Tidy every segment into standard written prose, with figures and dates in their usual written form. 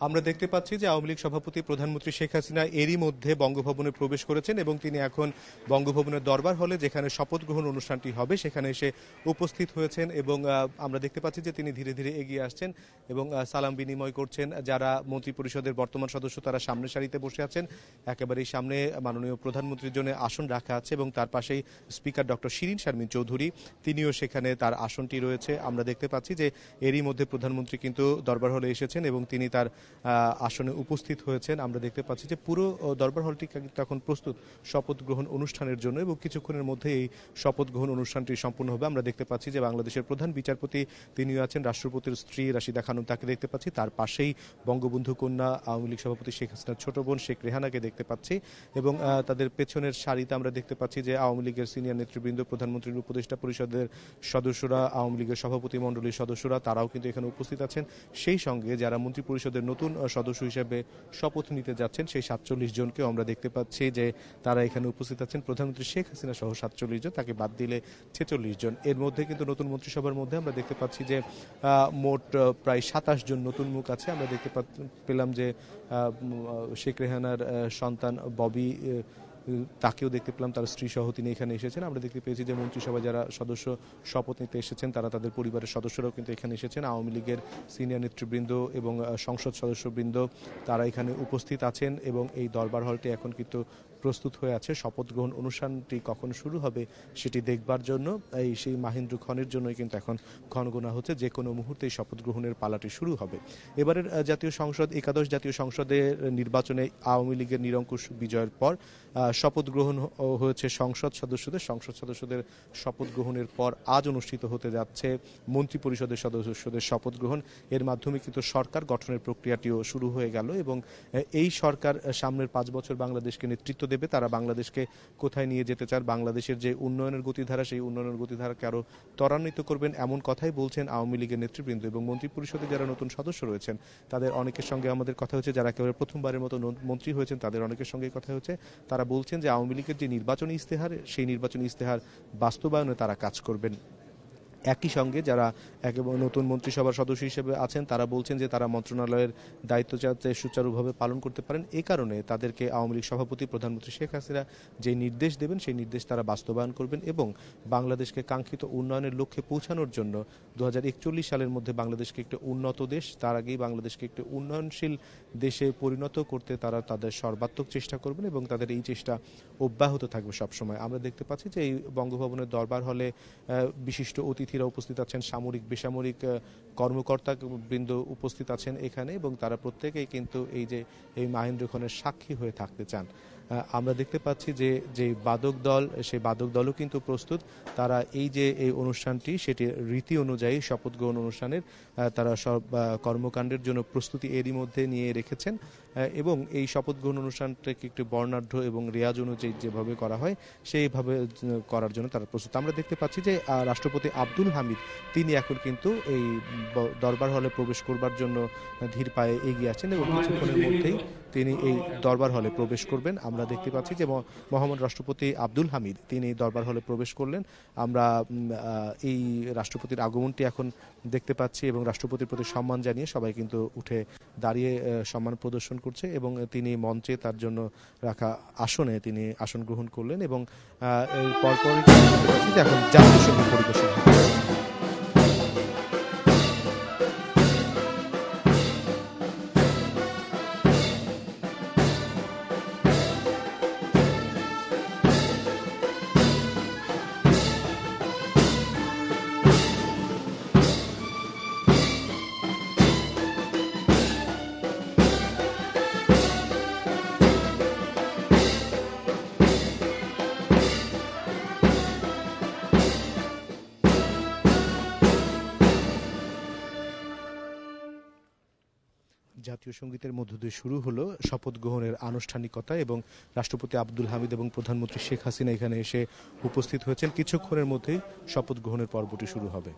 আমরা দেখতে পাচ্ছি যে আওয়ামী লীগ সভাপতি প্রধানমন্ত্রী শেখ হাসিনা এরই মধ্যে বঙ্গভবনে প্রবেশ করেছেন এবং তিনি এখন বঙ্গভবনের দরবার হলে যেখানে শপথ গ্রহণ অনুষ্ঠানটি হবে সেখানে এসে উপস্থিত হয়েছেন এবং আমরা দেখতে পাচ্ছি যে তিনি ধীরে ধীরে এগিয়ে আসছেন এবং সালাম বিনিময় করছেন। যারা মন্ত্রিপরিষদের বর্তমান সদস্য তারা সামনের সারিতে বসে আছেন, একেবারেই সামনে মাননীয় প্রধানমন্ত্রীর জন্য আসন রাখা আছে এবং তার পাশেই স্পিকার ডক্টর শিরিন শারমিন চৌধুরী, তিনিও সেখানে তার আসনটি রয়েছে। আমরা দেখতে পাচ্ছি যে এরই মধ্যে প্রধানমন্ত্রী কিন্তু দরবার হলে এসেছেন এবং তিনি তার আসনে উপস্থিত হয়েছেন। আমরা দেখতে পাচ্ছি যে পুরো দরবার হলটি কিন্তু এখন প্রস্তুত শপথ গ্রহণ অনুষ্ঠানের জন্য এবং কিছুক্ষণের মধ্যে এই শপথ গ্রহণ অনুষ্ঠানটি সম্পূর্ণ হবে। আমরা দেখতে পাচ্ছি যে বাংলাদেশের প্রধান বিচারপতি তিনিও আছেন, রাষ্ট্রপতির স্ত্রী রাশিদা খানম তাকে দেখতে পাচ্ছি, তার পাশেই বঙ্গবন্ধু কন্যা আওয়ামী লীগ সভাপতি শেখ হাসিনার ছোট বোন শেখ রেহানাকে দেখতে পাচ্ছি এবং তাদের পেছনের সারিতে আমরা দেখতে পাচ্ছি যে আওয়ামী লীগের সিনিয়র নেতৃবৃন্দ, প্রধানমন্ত্রীর উপদেষ্টা পরিষদের সদস্যরা, আওয়ামী লীগের সভাপতি মণ্ডলীর সদস্যরা তারাও কিন্তু এখানে উপস্থিত আছেন। সেই সঙ্গে যারা মন্ত্রী পরিষদের নতুন সদস্য হিসেবে শপথ নিতে যাচ্ছেন সেই ৪৭ জনকেও আমরা দেখতে পাচ্ছি যে তারা এখানে উপস্থিত আছেন। প্রধানমন্ত্রী শেখ হাসিনা সহ ৪৭ জন, তাকে বাদ দিলে ৪৬ জন। এর মধ্যে কিন্তু নতুন মন্ত্রিসভার মধ্যে আমরা দেখতে পাচ্ছি যে মোট প্রায় ২৭ জন নতুন মুখ আছে। আমরা দেখতে পেলাম যে শেখ রেহানার সন্তান ববি, তাকেও দেখতে পেলাম, তার স্ত্রী সহ তিনি এখানে এসেছেন। আমরা দেখতে পেয়েছি যে মন্ত্রিসভায় যারা সদস্য শপথ নিতে এসেছেন তারা তাদের পরিবারের সদস্যরাও কিন্তু এখানে এসেছেন। আওয়ামী লীগের সিনিয়র নেতৃবৃন্দ এবং সংসদ সদস্যবৃন্দ তারা এখানে উপস্থিত আছেন এবং এই দরবার হলটি এখন কিন্তু প্রস্তুত হয়ে আছে। শপথ গ্রহণ অনুষ্ঠানটি কখন শুরু হবে সেটি দেখবার জন্য সেই মাহেন্দ্র ক্ষণের জন্যই কিন্তু এখন ক্ষণ গোনা হচ্ছে, যে কোনো মুহূর্তেই শপথ গ্রহণের পালাটি শুরু হবে। এবারের জাতীয় সংসদ, একাদশ জাতীয় সংসদের নির্বাচনে আওয়ামী লীগের নিরঙ্কুশ বিজয়ের পর শপথ গ্রহণ হয়েছে সংসদ সদস্যদের শপথ গ্রহণের পর আজ অনুষ্ঠিত হতে যাচ্ছে মন্ত্রিপরিষদের সদস্যদের শপথ গ্রহণ। এর মাধ্যমে কিন্তু সরকার গঠনের প্রক্রিয়াটিও শুরু হয়ে গেল এবং এই সরকার সামনের ৫ বছর বাংলাদেশকে নেতৃত্ব দেবে। তারা বাংলাদেশকে কোথায় নিয়ে যেতে চান, বাংলাদেশের যে উন্নয়নের গতিধারা সেই উন্নয়নের গতিধারাকে আরো ত্বরান্বিত করবেন, এমন কথাই বলছেন আওয়ামী লীগের নেতৃবৃন্দ এবং মন্ত্রিপরিষদে যারা নতুন সদস্য রয়েছেন তাদের অনেকের সঙ্গে আমাদের কথা হচ্ছে। যারা একেবারে প্রথমবারের মতো মন্ত্রী হয়েছেন তাদের অনেকের সঙ্গে কথা হচ্ছে। তারা বলছেন যে আওয়ামী লীগের যে নির্বাচনী ইস্তেহার সেই নির্বাচনী ইস্তেহার বাস্তবায়নে তারা কাজ করবেন। একই সঙ্গে যারা একেবারে নতুন মন্ত্রিসভার সদস্য হিসেবে আছেন তারা বলছেন যে তারা মন্ত্রণালয়ের দায়িত্ব যাতে সুচারুভাবে পালন করতে পারেন, এই কারণে তাদেরকে আওয়ামী লীগ সভাপতি প্রধানমন্ত্রী শেখ হাসিনা যে নির্দেশ দেবেন সেই নির্দেশ তারা বাস্তবায়ন করবেন এবং বাংলাদেশকে কাঙ্ক্ষিত উন্নয়নের লক্ষ্যে পৌঁছানোর জন্য ২০৪১ সালের মধ্যে বাংলাদেশকে একটি উন্নত দেশ, তার আগেই বাংলাদেশকে একটি উন্নয়নশীল দেশে পরিণত করতে তারা তাদের সর্বাত্মক চেষ্টা করবেন এবং তাদের এই চেষ্টা অব্যাহত থাকবে সবসময়। আমরা দেখতে পাচ্ছি যে এই বঙ্গভবনের দরবার হলে বিশিষ্ট অতিথিরা উপস্থিত আছেন, সামরিক বেসামরিক কর্মকর্তা বৃন্দ উপস্থিত আছেন এখানে এবং তারা প্রত্যেকেই কিন্তু এই মাহেন্দ্র ক্ষণের সাক্ষী হয়ে থাকতে চান। আমরা দেখতে পাচ্ছি যে বাদক দল, সেই বাদক দলও কিন্তু প্রস্তুত। তারা এই অনুষ্ঠানটি সেটি রীতি অনুযায়ী শপথ গ্রহণ অনুষ্ঠানের তারা সব কর্মকাণ্ডের জন্য প্রস্তুতি এরই মধ্যে নিয়ে রেখেছেন এবং এই শপথ গ্রহণ অনুষ্ঠানটাকে একটু বর্ণাঢ্য এবং রেয়াজ অনুযায়ী যেভাবে করা হয় সেইভাবে করার জন্য তারা প্রস্তুত। আমরা দেখতে পাচ্ছি যে রাষ্ট্রপতি আব্দুল হামিদ তিনি এখন কিন্তু এই দরবার হলে প্রবেশ করবার জন্য ধীর পায়ে এগিয়ে আসছেন এবং কিছুক্ষণের মধ্যেই তিনি এই দরবার হলে প্রবেশ করবেন। আমরা দেখতে পাচ্ছি যে মহামান্য রাষ্ট্রপতি আব্দুল হামিদ তিনি দরবার হলে প্রবেশ করলেন। আমরা এই রাষ্ট্রপতির আগমনটি এখন দেখতে পাচ্ছি এবং রাষ্ট্রপতির প্রতি সম্মান জানিয়ে সবাই কিন্তু উঠে দাঁড়িয়ে সম্মান প্রদর্শন করছে এবং তিনি মঞ্চে তার জন্য রাখা আসনে তিনি আসন গ্রহণ করলেন এবং এর পরপরই দেখতে পাচ্ছি যে এখন জাতীয় সঙ্গীত পরিবেশন হচ্ছে। জাতীয় সঙ্গীতের মধ্য দিয়ে শুরু হলো শপথ গ্রহণের আনুষ্ঠানিকতা এবং রাষ্ট্রপতি আব্দুল হামিদ এবং প্রধানমন্ত্রী শেখ হাসিনা এখানে এসে উপস্থিত হয়েছেন। কিছুক্ষণের মধ্যেই শপথ গ্রহণের পর্বটি শুরু হবে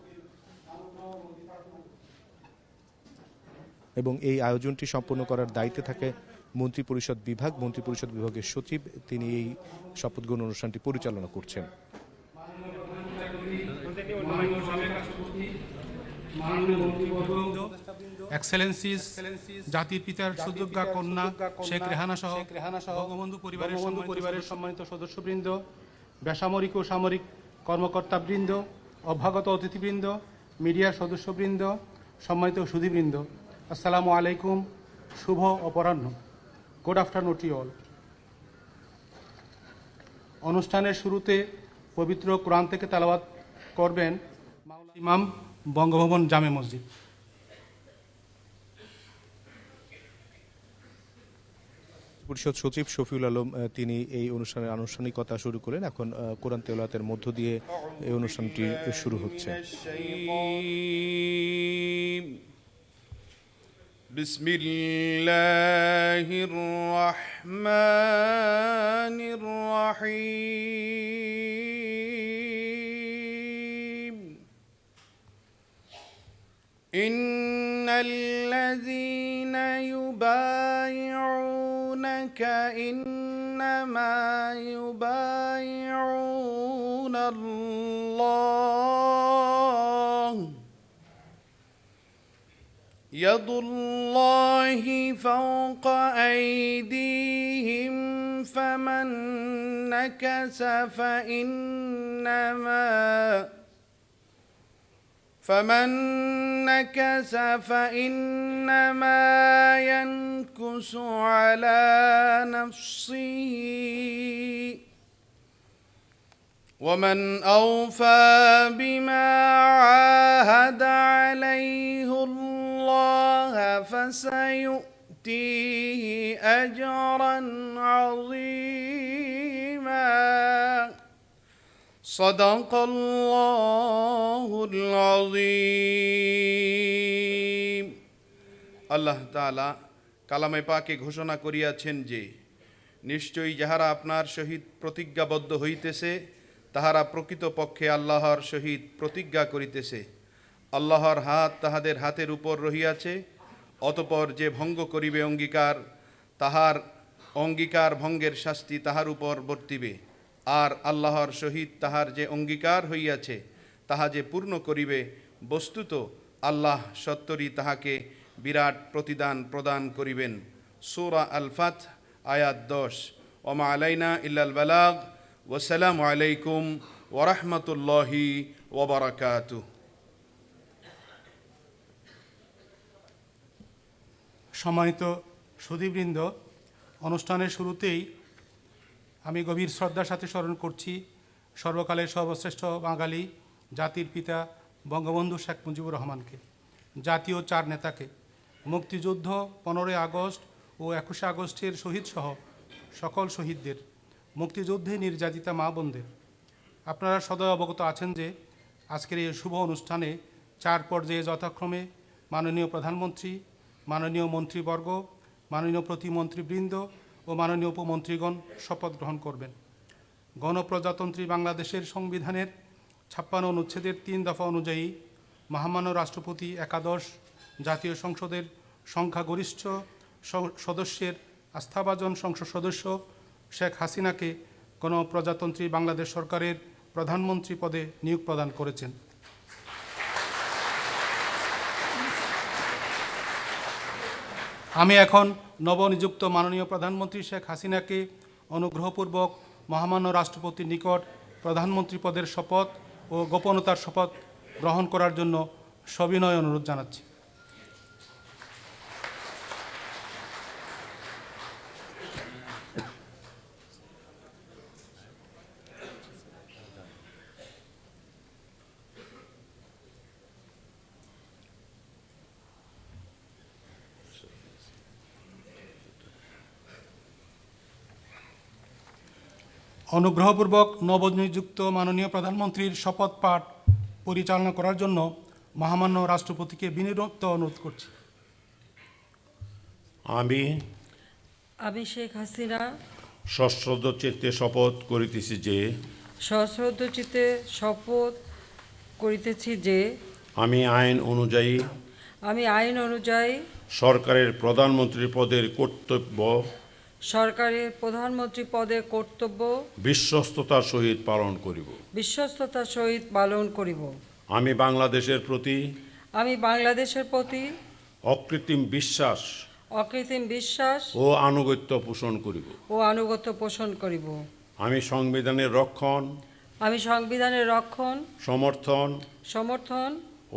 এবং এই আয়োজনটি সম্পন্ন করার দায়িত্বে থাকে মন্ত্রিপরিষদ বিভাগের সচিব, তিনি এই শপথ গ্রহণ অনুষ্ঠানটি পরিচালনা করছেন। এক্সেলেন্সিস, জাতির পিতার সুযোগ্যা কন্যা শেখ রেহানা সহ বঙ্গবন্ধু পরিবারের সম্মানিত সদস্যবৃন্দ, বেসামরিক ও সামরিক কর্মকর্তাবৃন্দ, অভ্যাগত অতিথিবৃন্দ, মিডিয়ার সদস্যবৃন্দ, সম্মানিত সুধীবৃন্দ, আসসালামু আলাইকুম। শুভ অপরাহ্ন। Good afternoon to all. অনুষ্ঠানের শুরুতে পবিত্র কোরআন থেকে তেলাওয়াত করবেন ইমাম, বঙ্গভবন জামে মসজিদ। পরিষদ সচিব শফিউল আলম তিনি এই অনুষ্ঠানের আনুষ্ঠানিকতা শুরু করেন। এখন কোরআন তেলাওয়াতের মধ্য দিয়ে এই অনুষ্ঠানটি শুরু হচ্ছে। বিসমিল্লাহির রাহমানির রাহিম। ইন্নাল্লাযীনা ইউবাইউনাকা ইন্নামা ইউবাইউনা আল্লাহ ইয়াদুল্লাহি ফাওকা আইদিহিম ফামান নাকাসা فإنما ينكث على نفسه ومن أوفى بما عاهد عليه الله فسيؤتيه أجرا عظيما সাদাকাল্লাহুল আযীম। আল্লাহ তাআলা কালামে পাকে ঘোষণা করিয়াছেন যে, নিশ্চয়ই যাহারা আপনার সহিত প্রতিজ্ঞাবদ্ধ হইতেছে তাহারা প্রকৃতপক্ষে আল্লাহর সহিত প্রতিজ্ঞা করিতেছে। আল্লাহর হাত তাহাদের হাতের উপর রহিয়াছে। অতঃপর যে ভঙ্গ করিবে অঙ্গীকার, তাহার অঙ্গীকার ভঙ্গের শাস্তি তাহার উপর বর্তিবে। আর আল্লাহর সহিত তাহার যে অঙ্গীকার হইয়াছে তাহা যে পূর্ণ করিবে, বস্তুত আল্লাহ সত্তরই তাহাকে বিরাট প্রতিদান প্রদান করিবেন। সূরা আল ফাত আয়াত 10। ওমা আলাইনা ইল্লাল বালাগ। ওয়াসসালামু আলাইকুম ওয়া রাহমাতুল্লাহি ওয়া বারাকাতুহু। সম্মানিত সুধীবৃন্দ, অনুষ্ঠানের শুরুতেই আমি গভীর শ্রদ্ধার সাথে স্মরণ করছি সর্বকালের সর্বশ্রেষ্ঠ বাঙালি, জাতির পিতা বঙ্গবন্ধু শেখ মুজিবুর রহমানকে, জাতীয় 4 নেতাকে, মুক্তিযুদ্ধ 15ই আগস্ট ও 21শে আগস্টের শহীদসহ সকল শহীদদের, মুক্তিযুদ্ধে নির্যাতিতা মা বোনদের। আপনারা সদয় অবগত আছেন যে আজকের এই শুভ অনুষ্ঠানে 4 পর্যায়ে যথাক্রমে মাননীয় প্রধানমন্ত্রী, মাননীয় মন্ত্রীবর্গ, মাননীয় প্রতিমন্ত্রীবৃন্দ ও মাননীয় উপমন্ত্রীগণ শপথ গ্রহণ করবেন। গণপ্রজাতন্ত্রী বাংলাদেশের সংবিধানের 56 অনুচ্ছেদের 3 দফা অনুযায়ী মহামান্য রাষ্ট্রপতি একাদশ জাতীয় সংসদের সংখ্যাগরিষ্ঠ সদস্যের আস্থাভাজন সংসদ সদস্য শেখ হাসিনাকে গণপ্রজাতন্ত্রী বাংলাদেশ সরকারের প্রধানমন্ত্রী পদে নিয়োগ প্রদান করেছেন। আমি এখন নবনিযুক্ত মাননীয় প্রধানমন্ত্রী শেখ হাসিনাকে অনুগ্রহপূর্বক মহামান্য রাষ্ট্রপতির নিকট প্রধানমন্ত্রী পদের শপথ ও গোপনতার শপথ গ্রহণ করার জন্য সবিনয় অনুরোধ জানাচ্ছি। অনুগ্রহপূর্বক নবনিযুক্ত মাননীয় প্রধানমন্ত্রীর শপথ পাঠ পরিচালনা করার জন্য মহামান্য রাষ্ট্রপতিকে বিনীত অনুরোধ করছি। আমি শেখ হাসিনা সশ্রদ্ধ চিত্তে শপথ করিতেছি যে সশ্রদ্ধ চিত্তে শপথ করিতেছি যে আমি আইন অনুযায়ী সরকারের প্রধানমন্ত্রী পদের কর্তব্য বিশ্বস্ততার সহিত পালন করিব। আমি বাংলাদেশের প্রতি অকৃত্রিম বিশ্বাস অকৃত্রিম বিশ্বাস ও আনুগত্য পোষণ করিব। ও আনুগত্য পোষণ করিব। আমি সংবিধানের রক্ষণ, আমি সংবিধানের রক্ষণ, সমর্থন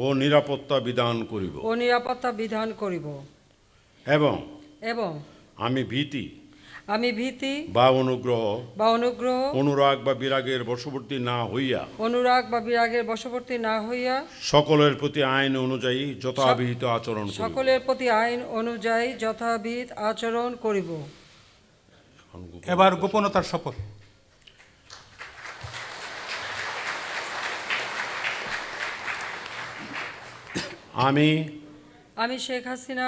ও নিরাপত্তা বিধান করিব নিরাপত্তা বিধান করিব। এবং এবং আমি ভীতি বা অনুগ্রহ, অনুরাগ বা বিরাগের বশবর্তী না হইয়া সকলের প্রতি আইন অনুযায়ী যথাবিহিত আচরণ করিব। এবার গোপনতার শপথ। আমি শেখ হাসিনা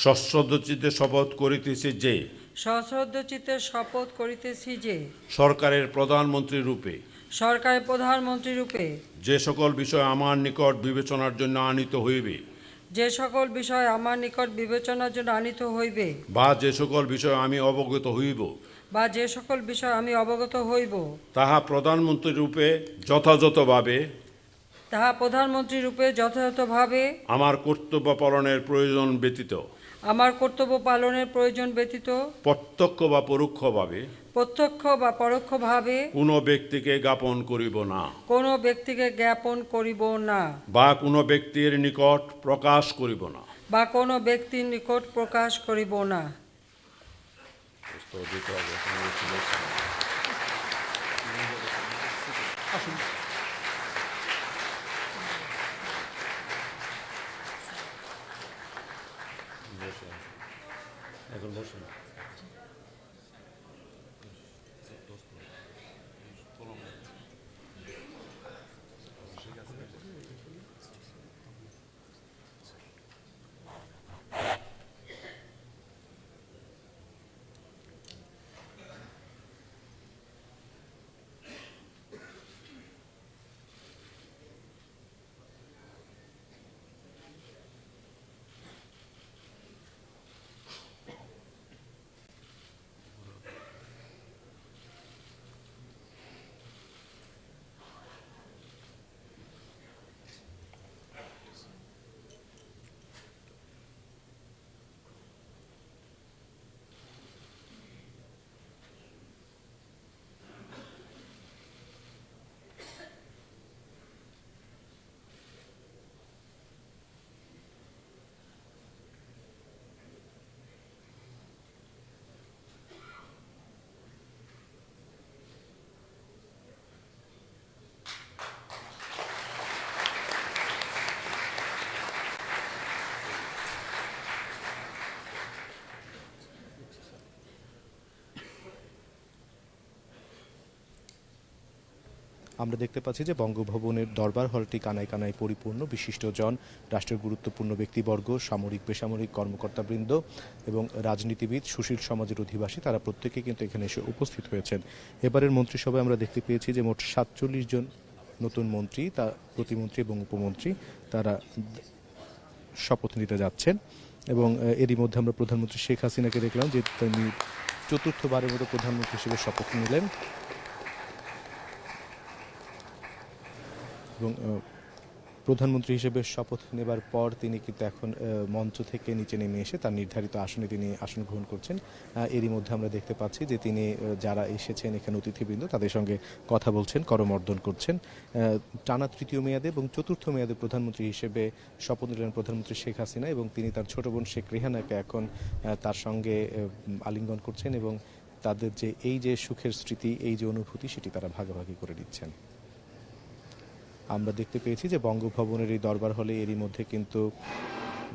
সশ্রদ্ধচিত্তে শপথ করিতেছি যে সরকারের প্রধানমন্ত্রী রূপে যে সকল বিষয় আমার নিকট বিবেচনার জন্য আনিত হইবে বা যে সকল বিষয় আমি অবগত হইব তাহা প্রধানমন্ত্রী রূপে যথাযথভাবে আমার কর্তব্য পালনের প্রয়োজন ব্যতীত প্রত্যক্ষ বা পরোক্ষভাবে কোনো ব্যক্তিকে জ্ঞাপন করিব না বা কোনো ব্যক্তির নিকট প্রকাশ করিব না। আমরা দেখতে পাচ্ছি যে বঙ্গভবনের দরবার হলটি কানায় কানায় পরিপূর্ণ। বিশিষ্টজন, রাষ্ট্রের গুরুত্বপূর্ণ ব্যক্তিবর্গ, সামরিক বেসামরিক কর্মকর্তাবৃন্দ এবং রাজনীতিবিদ, সুশীল সমাজের অধিবাসী, তারা প্রত্যেকেই কিন্তু এখানে এসে উপস্থিত হয়েছেন। এবারের মন্ত্রিসভায় আমরা দেখতে পেয়েছি যে মোট ৪৭ জন নতুন মন্ত্রী, তা প্রতিমন্ত্রী এবং উপমন্ত্রী, তারা শপথ নিতে যাচ্ছেন। এবং এরই মধ্যে আমরা প্রধানমন্ত্রী শেখ হাসিনাকে দেখলাম যে তিনি চতুর্থবারের মতো প্রধানমন্ত্রী হিসেবে শপথ নিলেন এবং প্রধানমন্ত্রী হিসেবে শপথ নেবার পর তিনি কিন্তু এখন মঞ্চ থেকে নিচে নেমে এসে তার নির্ধারিত আসনে তিনি আসন গ্রহণ করছেন। এরই মধ্যে আমরা দেখতে পাচ্ছি যে তিনি যারা এসেছেন এখানে অতিথিবৃন্দ তাদের সঙ্গে কথা বলছেন, করমর্দন করছেন। টানা তৃতীয় মেয়াদে এবং চতুর্থ মেয়াদে প্রধানমন্ত্রী হিসেবে শপথ নিলেন প্রধানমন্ত্রী শেখ হাসিনা এবং তিনি তার ছোট বোন শেখ রেহানাকে এখন তার সঙ্গে আলিঙ্গন করছেন এবং তাদের যে এই যে সুখের স্মৃতি, এই যে অনুভূতি, সেটি তারা ভাগাভাগি করে নিচ্ছেন। আমরা দেখতে পেয়েছি যে বঙ্গভবনের এই দরবার হলে এরই মধ্যে কিন্তু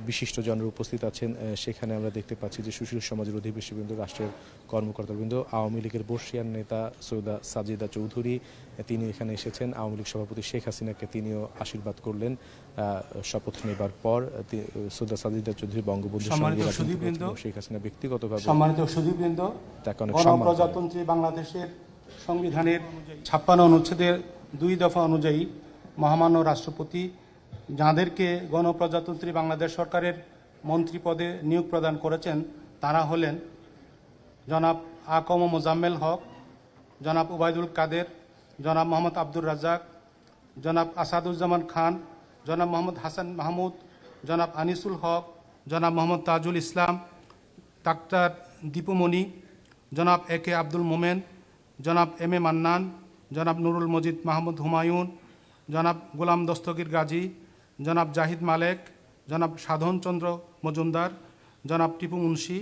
বিশিষ্টজনরা উপস্থিত আছেন। সেখানে আমরা দেখতে পাচ্ছি যে সুশীল সমাজের অধিবেশীবৃন্দ, রাষ্ট্রের কর্মকর্তাবৃন্দ, আওয়ামী লীগের বর্ষিয়ান নেতা সৈয়দা সাজিদা চৌধুরী তিনি এখানে এসেছেন। আওয়ামী লীগ সভাপতি শেখ হাসিনাকে তিনিও আশীর্বাদ করলেন শপথ নেবার পর। সৈয়দা সাজিদা চৌধুরী বঙ্গবন্ধু শেখ হাসিনা ব্যক্তিগতভাবে সম্মানিত সুধীবৃন্দ, গণপ্রজাতন্ত্রী বাংলাদেশের সংবিধানের ৫৬ অনুচ্ছেদের ২ দফা অনুযায়ী মহামান্য রাষ্ট্রপতি যাঁদেরকে গণপ্রজাতন্ত্রী বাংলাদেশ সরকারের মন্ত্রী পদে নিয়োগ প্রদান করেছেন তারা হলেন জনাব আকম মোজাম্মেল হক, জনাব ওবায়দুল কাদের, জনাব মোহাম্মদ আব্দুর রাজ্জাক, জনাব আসাদুজ্জামান খান, জনাব মোহাম্মদ হাসান মাহমুদ, জনাব আনিসুল হক, জনাব মোহাম্মদ তাজুল ইসলাম, ডাক্তার দীপুমণি, জনাব এ কে আব্দুল মোমেন, জনাব এম এ মান্নান, জনাব নুরুল মজিদ মাহমুদ হুমায়ুন, জনাব গোলাম দস্তগীর গাজী, জনাব জাহিদ মালেক, জনাব সাধন চন্দ্র মজুমদার, জনাব টিপু মুন্সি,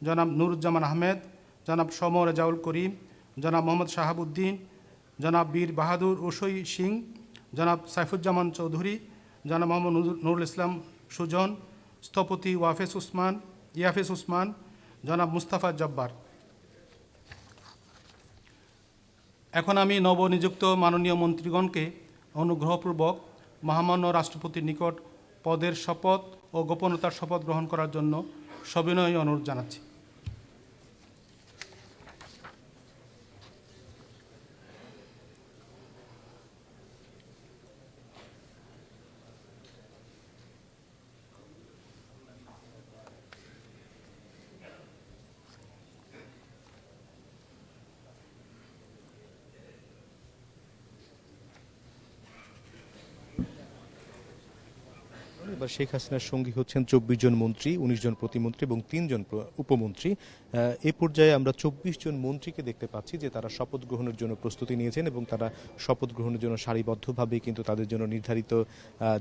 জনাব নুরুজ্জামান আহমেদ, জনাব সমর রেজাউল করিম, জনাব মোহাম্মদ শাহাবুদ্দিন, জনাব বীর বাহাদুর উসই সিং, জনাব সাইফুজ্জামান চৌধুরী, জনাব মোহাম্মদ নুরুল ইসলাম সুজন, স্থপতি ইয়াফেস উসমান, জনাব মুস্তাফা জব্বার। এখন আমি নবনিযুক্ত মাননীয় মন্ত্রীগণকে অনুগ্রহপূর্বক মহামান্য রাষ্ট্রপতির নিকট পদের শপথ ও গোপনতার শপথ গ্রহণ করার জন্য সবিনয় অনুরোধ জানাচ্ছি। এবার শেখ হাসিনার সঙ্গী হচ্ছেন 24 জন মন্ত্রী, 19 জন প্রতিমন্ত্রী এবং 3 জন উপমন্ত্রী। এ পর্যায়ে আমরা 24 জন মন্ত্রীকে দেখতে পাচ্ছি যে তারা শপথ গ্রহণের জন্য প্রস্তুতি নিয়েছেন এবং তারা শপথ গ্রহণের জন্য সারিবদ্ধভাবে কিন্তু তাদের জন্য নির্ধারিত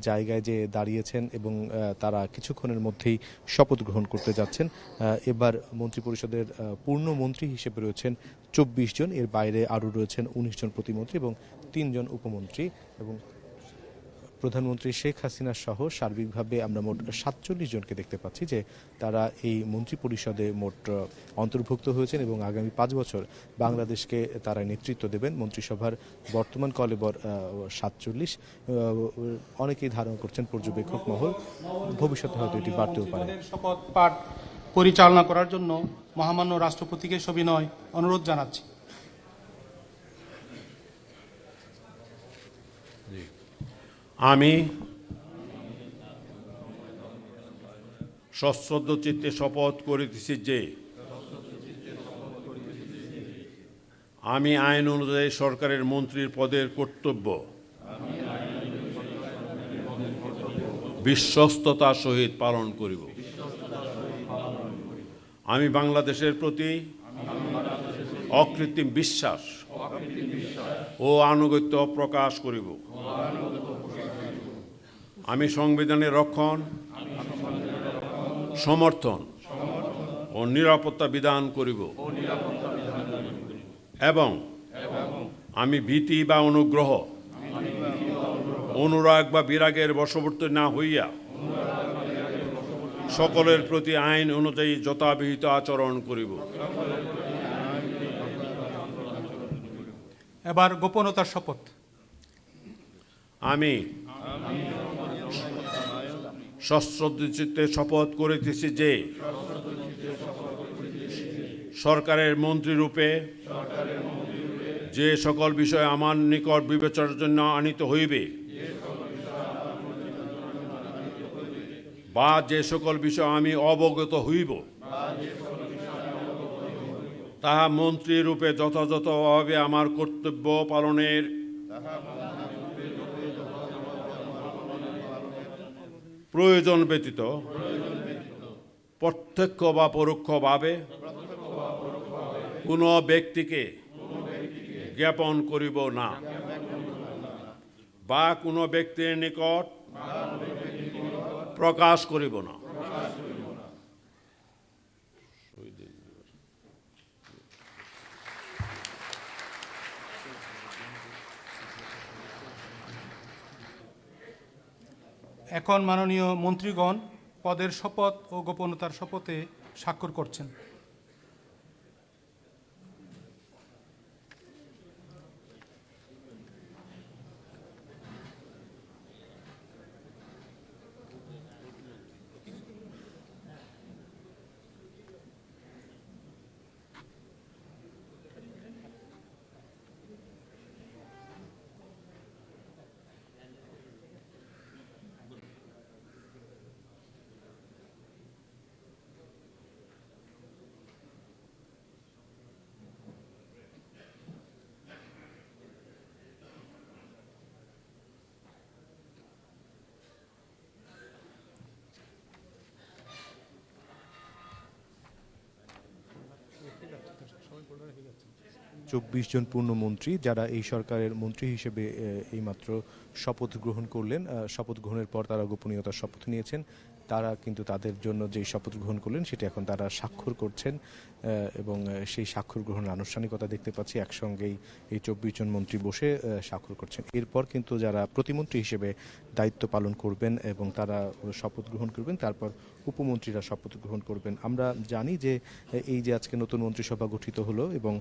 জায়গায় যে দাঁড়িয়েছেন এবং তারা কিছুক্ষণের মধ্যেই শপথ গ্রহণ করতে যাচ্ছেন। এবার মন্ত্রিপরিষদের পূর্ণ মন্ত্রী হিসেবে রয়েছেন 24 জন, এর বাইরে আরও রয়েছেন 19 জন প্রতিমন্ত্রী এবং 3 জন উপমন্ত্রী। এবং প্রধানমন্ত্রী শেখ হাসিনা সহ সার্বিকভাবে আমরা মোট 47 জনকে দেখতে পাচ্ছি যে তারা এই মন্ত্রী পরিষদে মোট অন্তর্ভুক্ত হয়েছেন এবং আগামী 5 বছর বাংলাদেশকে তারা নেতৃত্ব দেবেন। মন্ত্রিসভার বর্তমান কলেবর 47, অনেকেই ধারণা করছেন পর্যবেক্ষক মহল ভবিষ্যতে হয়তো এটি বাড়তেও পারে। শপথ পাঠ পরিচালনা করার জন্য মহামান্য রাষ্ট্রপতিকে সবিনয় অনুরোধ জানাচ্ছি। আমি সশ্রদ্ধ চিত্তে শপথ করিতেছি যে আমি আইন অনুযায়ী সরকারের মন্ত্রীর পদের কর্তব্য বিশ্বস্ততার সহিত পালন করিব। আমি বাংলাদেশের প্রতি অকৃত্রিম বিশ্বাস ও আনুগত্য প্রকাশ করিব। আমি সংবিধানের রক্ষণ, সমর্থন ও নিরাপত্তা বিধান করিব এবং আমি ভীতি বা অনুগ্রহ, অনুরাগ বা বিরাগের বশবর্তী না হইয়া সকলের প্রতি আইন অনুযায়ী যথাবিহিত আচরণ করিব। এবার গোপনতার শপথ। আমি সশ্রদ্ধ চিত্তে শপথ করিতেছি যে সরকারের মন্ত্রীরূপে যে সকল বিষয় আমার নিকট বিবেচনার জন্য আনিত হইবে বা যে সকল বিষয় আমি অবগত হইব তাহা মন্ত্রীরূপে যথাযথভাবে আমার কর্তব্য পালনের প্রয়োজন ব্যতীত প্রত্যক্ষ বা পরোক্ষভাবে কোনো ব্যক্তিকে জ্ঞাপন করিব না বা কোনো ব্যক্তির নিকট প্রকাশ করিব না। এখন মাননীয় মন্ত্রীগণ পদের শপথ ও গোপনতার শপথে স্বাক্ষর করছেন। 24 জন পূর্ণমন্ত্রী যারা এই সরকারের মন্ত্রী হিসেবে এইমাত্র শপথ গ্রহণ করলেন। শপথ গ্রহণের পর তারা গোপনীয়তার শপথ নিয়েছেন। তারা কিন্তু তাদের জন্য যেই শপথ গ্রহণ করলেন সেটা এখন তারা স্বাক্ষর করছেন এবং সেই স্বাক্ষর গ্রহণের আনুষ্ঠানিকতা দেখতে পাচ্ছি একসঙ্গেই এই 24 জন মন্ত্রী বসে স্বাক্ষর করছেন। এরপর কিন্তু যারা প্রতিমন্ত্রী হিসেবে দায়িত্ব পালন করবেন এবং তারা শপথ গ্রহণ করবেন, তারপর উপমন্ত্রীরা শপথ গ্রহণ করবেন। আমরা জানি যে এই যে আজকে নতুন মন্ত্রিসভা গঠিত হলো এবং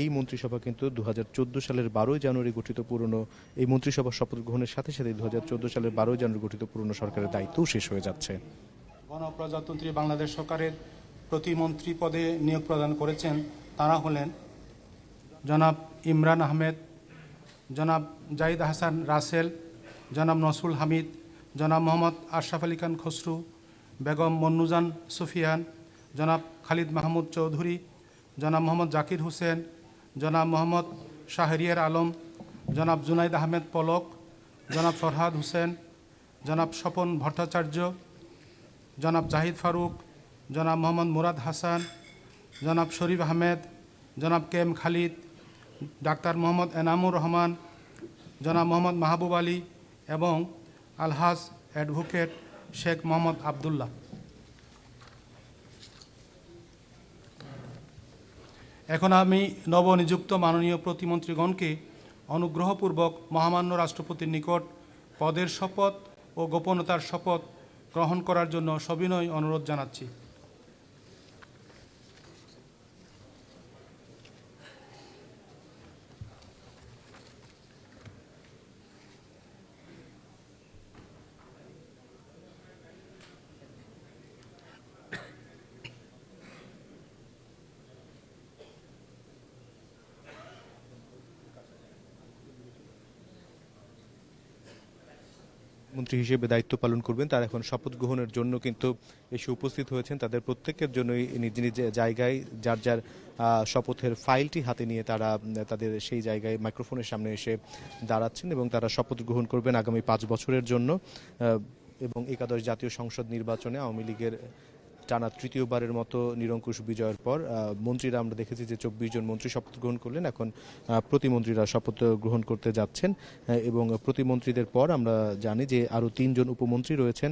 এই মন্ত্রিসভা কিন্তু 2014 সালের 12 জানুয়ারি গঠিত পুরনো এই মন্ত্রিসভা শপথ গ্রহণের সাথে সাথে 2014 সালের 12 জানুয়ারি গঠিত পুরনো সরকারের দায়িত্বও শেষ হয়ে যাচ্ছে। গণপ্রজাতন্ত্রী বাংলাদেশ সরকারের প্রতিমন্ত্রী পদে নিয়োগ প্রদান করেছেন তারা হলেন জনাব ইমরান আহমেদ, জনাব জাহিদ হাসান রাসেল, জনাব নসরুল হামিদ, জনাব মোহাম্মদ আশরাফ আলী খান খসরু, বেগম মন্নুজান সুফিয়ান, জনাব খালিদ মাহমুদ চৌধুরী, জনাব মোহাম্মদ জাকির হোসেন, জনাব মোহাম্মদ শাহরিয়ার আলম, জনাব জুনাইদ আহমেদ পলক, জনাব ফরহাদ হোসেন, জনাব স্বপন ভট্টাচার্য, জনাব জাহিদ ফারুক, জনাব মোহাম্মদ মুরাদ হাসান, জনাব শরীফ আহমেদ, জনাব কে এম খালিদ, ডাক্তার মোহাম্মদ এনামুর রহমান, জনাব মোহাম্মদ মাহবুব আলী এবং আলহাজ অ্যাডভোকেট শেখ মোহাম্মদ আবদুল্লাহ। এখন আমি নবনিযুক্ত মাননীয় প্রতিমন্ত্রীগণকে অনুগ্রহপূর্বক মহামান্য রাষ্ট্রপতির নিকট পদের শপথ ও গোপনতার শপথ গ্রহণ করার জন্য সবিনয় অনুরোধ জানাচ্ছি। মন্ত্রী হিসেবে দায়িত্ব পালন করবেন তারা এখন শপথ গ্রহণের জন্য কিন্তু এসে উপস্থিত হয়েছেন। তাদের প্রত্যেকের জন্যই নিজ নিজ জায়গায় যার যার শপথের ফাইলটি হাতে নিয়ে তারা তাদের সেই জায়গায় মাইক্রোফোনের সামনে এসে দাঁড়াচ্ছেন এবং তারা শপথ গ্রহণ করবেন আগামী 5 বছরের জন্য। এবং একাদশ জাতীয় সংসদ নির্বাচনে আওয়ামী লীগের টানা তৃতীয়বারের মতো নিরঙ্কুশ বিজয়ের পর মন্ত্রীরা আমরা দেখেছি যে 24 জন মন্ত্রী শপথ গ্রহণ করলেন। এখন প্রতিমন্ত্রীরা শপথ গ্রহণ করতে যাচ্ছেন এবং প্রতিমন্ত্রীদের পর আমরা জানি যে আরও 3 জন উপমন্ত্রী রয়েছেন,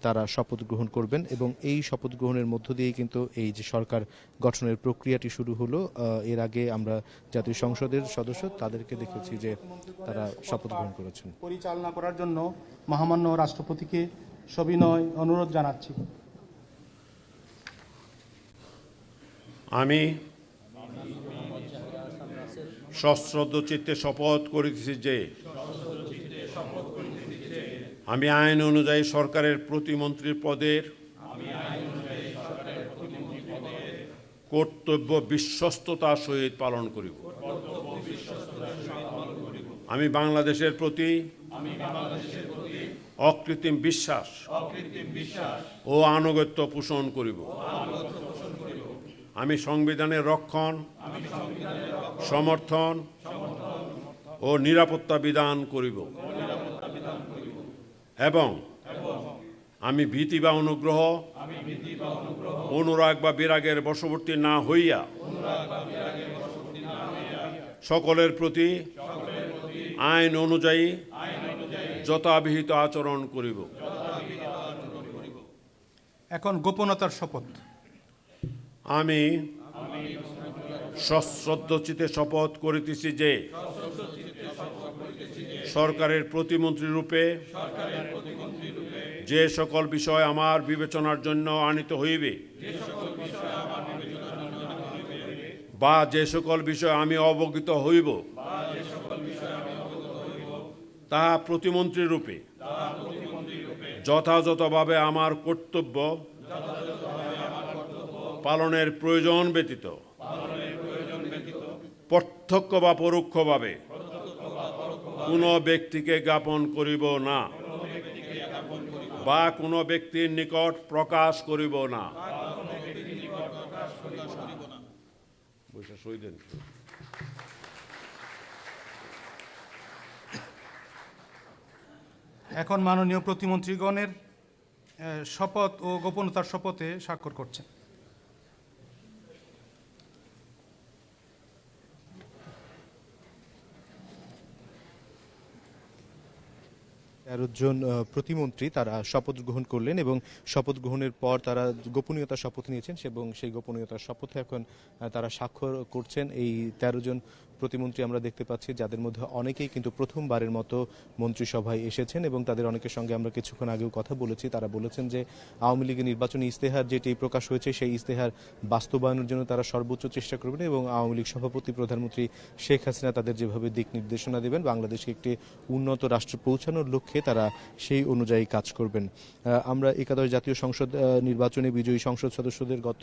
তারা শপথ গ্রহণ করবেন এবং এই শপথ গ্রহণের মধ্য দিয়েই কিন্তু এই যে সরকার গঠনের প্রক্রিয়াটি শুরু হলো। এর আগে আমরা জাতীয় সংসদের সদস্য তাদেরকে দেখেছি যে তারা শপথ গ্রহণ করেছেন। পরিচালনা করার জন্য মহামান্য রাষ্ট্রপতিকে সবিনয় অনুরোধ জানাচ্ছি। আমি সশ্রদ্ধ চিত্তে শপথ করিতেছি যে আমি আইন অনুযায়ী সরকারের প্রতিমন্ত্রীর পদের কর্তব্য বিশ্বস্ততার সহিত পালন করিব। আমি বাংলাদেশের প্রতি অকৃত্রিম বিশ্বাস ও আনুগত্য পোষণ করিব। আমি সংবিধানের রক্ষণ, সমর্থন ও নিরাপত্তা বিধান করিব এবং আমি ভীতি বা অনুগ্রহ, অনুরাগ বা বিরাগের বশবর্তী না হইয়া সকলের প্রতি আইন অনুযায়ী যথাবিহিত আচরণ করিব। এখন গোপনতার শপথ। আমি সশ্রদ্ধচিত্তে শপথ করিতেছি যে সরকারের প্রতিমন্ত্রী রূপে যে সকল বিষয় আমার বিবেচনার জন্য আনিত হইবে বা যে সকল বিষয় আমি অবগত হইব তাহা প্রতিমন্ত্রী রূপে যথাযথভাবে আমার কর্তব্য পালনের প্রয়োজন ব্যতীত প্রত্যক্ষ বা পরোক্ষভাবে কোনো ব্যক্তিকে জ্ঞাপন করিব না বা কোনো ব্যক্তির নিকট প্রকাশ করিব না। এখন মাননীয় প্রতিমন্ত্রীগণের শপথ ও গোপনতার শপথে স্বাক্ষর করছেন। 13 জন প্রতিমন্ত্রী তারা শপথ গ্রহণ করলেন এবং শপথ গ্রহণের পর তারা গোপনীয়তার শপথ নিয়েছেন এবং সেই গোপনীয়তার শপথে এখন তারা স্বাক্ষর করছেন। এই 13 জন প্রতিমন্ত্রী আমরা দেখতে পাচ্ছি, যাদের মধ্যে অনেকেই কিন্তু প্রথমবারের মতো মন্ত্রিসভায় এসেছেন এবং তাদের অনেকের সঙ্গে আমরা কিছুক্ষণ আগেও কথা বলেছি। তারা বলেছেন যে আওয়ামী লীগের নির্বাচনী ইস্তেহার যেটি প্রকাশ হয়েছে সেই ইস্তেহার বাস্তবায়নের জন্য তারা সর্বোচ্চ চেষ্টা করবেন এবং আওয়ামী লীগ সভাপতি প্রধানমন্ত্রী শেখ হাসিনা তাদের যেভাবে দিক নির্দেশনা দেবেন বাংলাদেশকে একটি উন্নত রাষ্ট্রে পৌঁছানোর লক্ষ্যে তারা সেই অনুযায়ী কাজ করবেন। আমরা একাদশ জাতীয় সংসদ নির্বাচনে বিজয়ী সংসদ সদস্যদের গত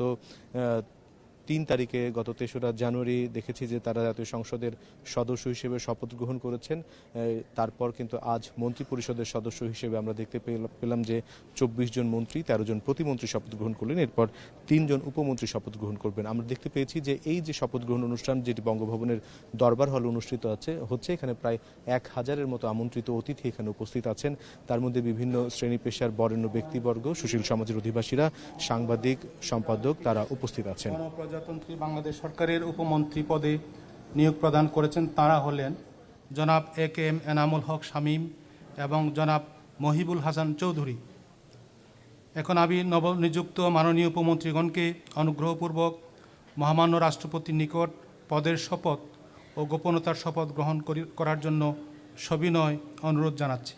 3 তারিখে গত 3রা জানুয়ারি দেখেছি যে তারা জাতীয় সংসদের সদস্য হিসেবে শপথ গ্রহণ করেছেন। তারপর কিন্তু আজ মন্ত্রী পরিষদের সদস্য হিসেবে আমরা দেখতে পেলাম যে 24 জন মন্ত্রী 13 জন প্রতিমন্ত্রী শপথ গ্রহণ করলেন, এরপর 3 জন উপমন্ত্রী শপথ গ্রহণ করবেন। আমরা দেখতে পেয়েছি যে এই যে শপথ গ্রহণ অনুষ্ঠান যেটি বঙ্গভবনের দরবার হলে অনুষ্ঠিত হচ্ছে এখানে প্রায় 1000-এর মতো আমন্ত্রিত অতিথি এখানে উপস্থিত আছেন। তার মধ্যে বিভিন্ন শ্রেণী পেশার বরেণ্য ব্যক্তিবর্গ, সুশীল সমাজের অধিবাসীরা, সাংবাদিক, সম্পাদক তারা উপস্থিত আছেন। গণপ্রজাতন্ত্রী বাংলাদেশ সরকারের উপমন্ত্রী পদে নিয়োগ প্রদান করেছেন তারা হলেন জনাব AKM এনামুল হক শামীম এবং জনাব মহিবুল হাসান চৌধুরী। এখন আমি নবনিযুক্ত মাননীয় উপমন্ত্রীগণকে অনুগ্রহপূর্বক মহামান্য রাষ্ট্রপতির নিকট পদের শপথ ও গোপনতার শপথ গ্রহণ করার জন্য সবিনয় অনুরোধ জানাচ্ছি।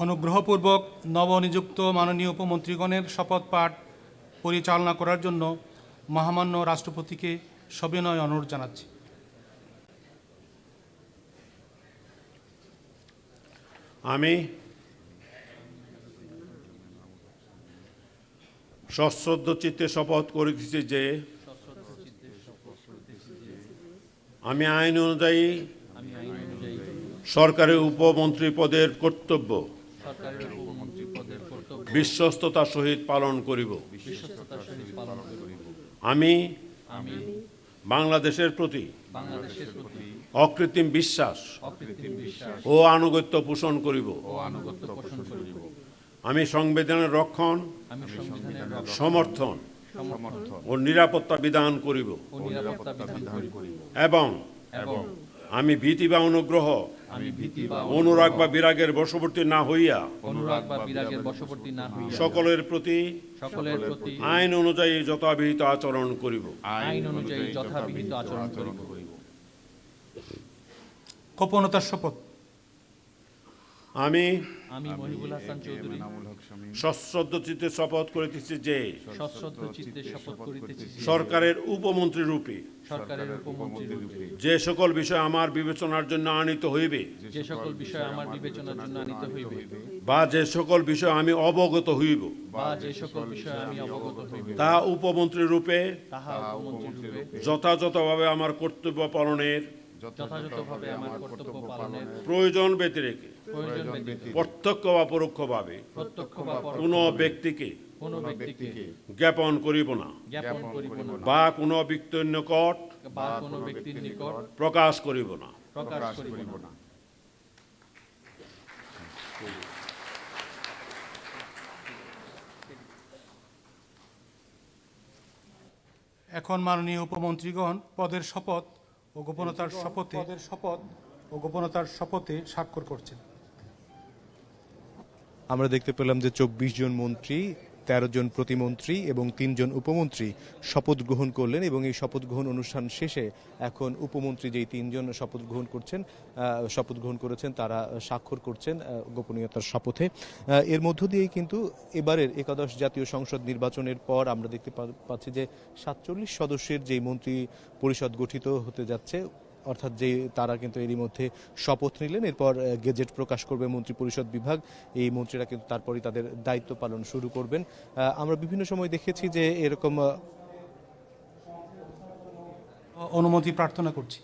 অনুগ্রহপূর্বক নবনিযুক্ত মাননীয় উপমন্ত্রীগণের শপথ পাঠ পরিচালনা করার জন্য মহামান্য রাষ্ট্রপতিকে সবিনয় অনুরোধ জানাচ্ছি। আমি সশ্রদ্ধ চিত্তে শপথ করিতেছি যে আমি আইন অনুযায়ী সরকারের উপমন্ত্রী পদের কর্তব্য বিশ্বস্ততার সহিত পালন করিব। আমি বাংলাদেশের প্রতি অকৃত্রিম বিশ্বাস ও আনুগত্য পোষণ করিব। আমি সংবিধানের রক্ষণ, সমর্থন ও নিরাপত্তা বিধান করিব এবং আমি ভীতি বা অনুগ্রহ, অনুরাগ বা বিরাগের বশবর্তী না হইয়া সকলের প্রতি আইন অনুযায়ী যথাবিহিত আচরণ করিব। গোপনতার শপথ। আমি মহিবুল হাসান চৌধুরী সশ্রদ্ধ চিত্তে শপথ করিতেছি যে সরকারের উপমন্ত্রী রূপে যে সকল বিষয় আমার বিবেচনার জন্য আনিত হইবে বা যে সকল বিষয় আমি অবগত হইব তা উপমন্ত্রী রূপে যথাযথভাবে আমার কর্তব্য পালনের প্রয়োজন ব্যতিরেকে প্রত্যক্ষ বা পরোক্ষভাবে কোনো ব্যক্তিকে জ্ঞাপন করিব না বা কোনো ব্যক্তির নিকট প্রকাশ করিব না। এখন মাননীয় উপমন্ত্রীগণ পদের শপথ ও গোপনতার শপথে স্বাক্ষর করছেন। আমরা দেখতে পেলাম যে 24 জন মন্ত্রী, 13 জন প্রতিমন্ত্রী এবং 3 জন উপমন্ত্রী শপথ গ্রহণ করলেন এবং এই শপথ গ্রহণ অনুষ্ঠান শেষে এখন উপমন্ত্রী যেই 3 জন শপথ গ্রহণ করেছেন তারা স্বাক্ষর করছেন গোপনীয়তার শপথে। এর মধ্য দিয়েই কিন্তু এবারের একাদশ জাতীয় সংসদ নির্বাচনের পর আমরা দেখতে পাচ্ছি যে 47 সদস্যের যেই মন্ত্রী পরিষদ গঠিত হতে যাচ্ছে অর্থাৎ যে তারা কিন্তু এরই মধ্যে শপথ নিলেন। এরপর গেজেট প্রকাশ করবে মন্ত্রিপরিষদ বিভাগ। এই মন্ত্রীরা কিন্তু তারপরই তাদের দায়িত্ব পালন শুরু করবেন। আমরা বিভিন্ন সময় দেখেছি যে এরকম অনুমতি প্রার্থনা করছি।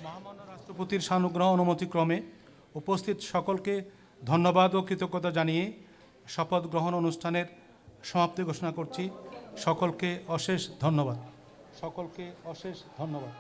মহামান্য রাষ্ট্রপতির সানুগ্রহ অনুমতিক্রমে উপস্থিত সকলকে ধন্যবাদ ও কৃতজ্ঞতা জানিয়ে শপথ গ্রহণ অনুষ্ঠানের সমাপ্তি ঘোষণা করছি। সকলকে অশেষ ধন্যবাদ। সকলকে অশেষ ধন্যবাদ।